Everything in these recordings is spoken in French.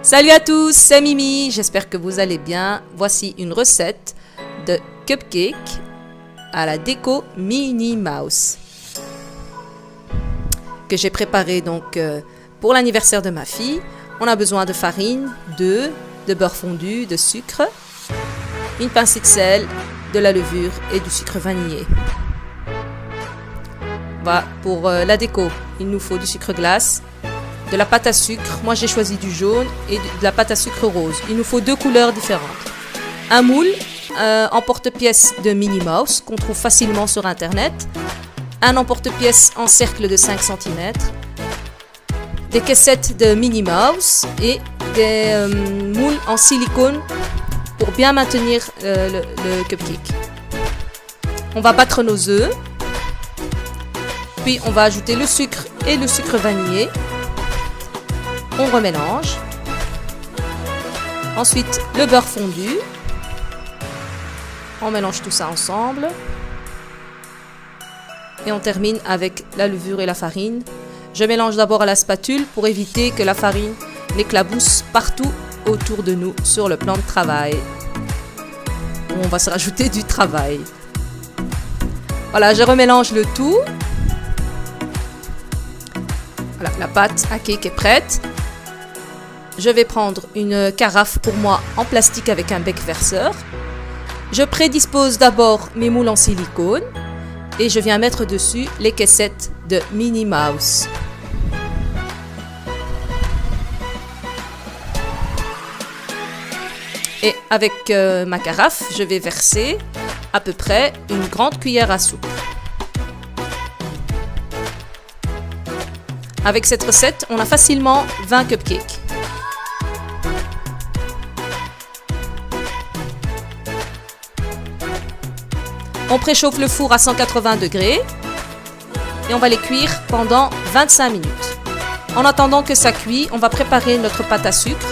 Salut à tous, c'est Mimi, j'espère que vous allez bien. Voici une recette de cupcake à la déco Minnie Mouse que j'ai préparé donc pour l'anniversaire de ma fille. On a besoin de farine, d'œufs, de beurre fondu, de sucre, une pincée de sel, de la levure et du sucre vanillé. Voilà, pour la déco, il nous faut du sucre glace, de la pâte à sucre. Moi j'ai choisi du jaune et de la pâte à sucre rose. Il nous faut deux couleurs différentes. Un moule emporte-pièce de Minnie Mouse qu'on trouve facilement sur internet. Un emporte-pièce en cercle de 5 cm. Des caissettes de Minnie Mouse et des moules en silicone pour bien maintenir le cupcake. On va battre nos œufs. Puis on va ajouter le sucre et le sucre vanillé. On remélange. Ensuite, le beurre fondu. On mélange tout ça ensemble. Et on termine avec la levure et la farine. Je mélange d'abord à la spatule pour éviter que la farine n'éclabousse partout autour de nous sur le plan de travail. On va se rajouter du travail. Voilà, je remélange le tout. Voilà, la pâte à cake est prête. Je vais prendre une carafe pour moi en plastique avec un bec verseur. Je prédispose d'abord mes moules en silicone et je viens mettre dessus les caissettes de Minnie Mouse. Et avec ma carafe, je vais verser à peu près une grande cuillère à soupe. Avec cette recette, on a facilement 20 cupcakes. On préchauffe le four à 180 degrés et on va les cuire pendant 25 minutes. En attendant que ça cuit, on va préparer notre pâte à sucre.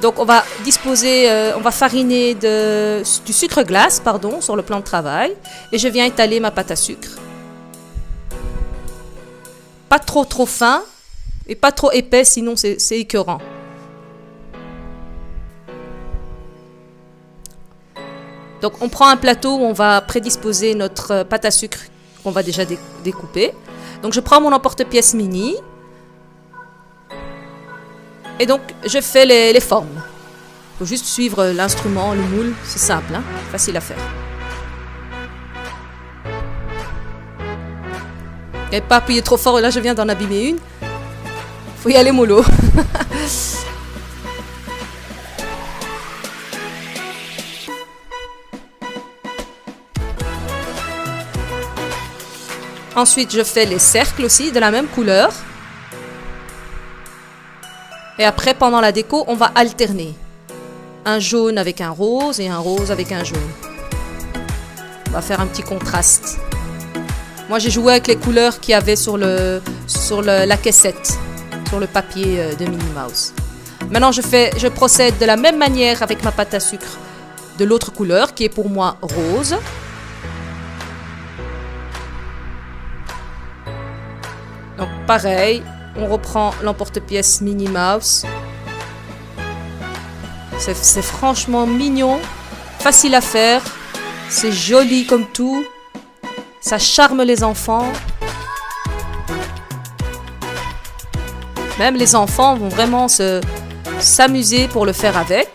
Donc on va disposer, on va fariner du sucre glace, sur le plan de travail. Et je viens étaler ma pâte à sucre. Pas trop fin et pas trop épais, sinon c'est écœurant. Donc on prend un plateau où on va prédisposer notre pâte à sucre qu'on va déjà découper. Donc je prends mon emporte-pièce mini. Et donc je fais les formes. Il faut juste suivre l'instrument, le moule, c'est simple, facile à faire. Et pas appuyer trop fort, là je viens d'en abîmer une. Faut y aller mollo. Ensuite, je fais les cercles aussi de la même couleur. Et après, pendant la déco, on va alterner. Un jaune avec un rose et un rose avec un jaune. On va faire un petit contraste. Moi, j'ai joué avec les couleurs qu'il y avait sur la caissette, sur le papier de Minnie Mouse. Maintenant, je procède de la même manière avec ma pâte à sucre de l'autre couleur, qui est pour moi rose. Donc pareil, on reprend l'emporte-pièce Minnie Mouse. C'est franchement mignon, facile à faire, c'est joli comme tout, ça charme les enfants. Même les enfants vont vraiment s'amuser pour le faire avec.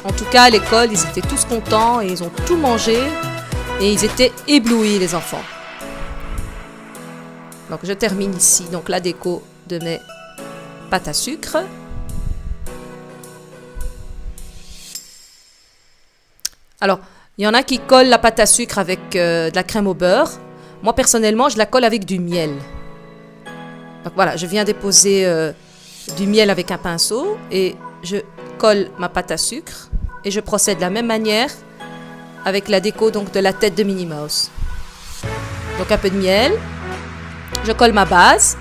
En tout cas, à l'école, ils étaient tous contents et ils ont tout mangé. Et ils étaient éblouis, les enfants. Donc je termine ici donc la déco de mes pâtes à sucre. Alors, il y en a qui collent la pâte à sucre avec de la crème au beurre. Moi, personnellement, je la colle avec du miel. Donc voilà, je viens déposer du miel avec un pinceau et je colle ma pâte à sucre. Et je procède de la même manière avec la déco donc de la tête de Minnie Mouse. Donc un peu de miel. Je colle ma base.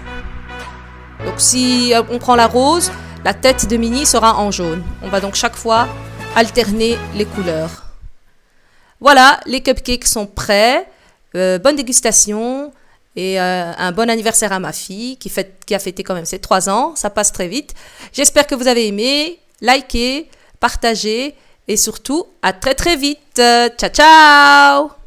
Donc si on prend la rose, la tête de Minnie sera en jaune. On va donc chaque fois alterner les couleurs. Voilà, les cupcakes sont prêts. Bonne dégustation Et un bon anniversaire à ma fille qui a fêté quand même ses 3 ans. Ça passe très vite. J'espère que vous avez aimé. Likez, partagez et surtout à très très vite. Ciao ciao!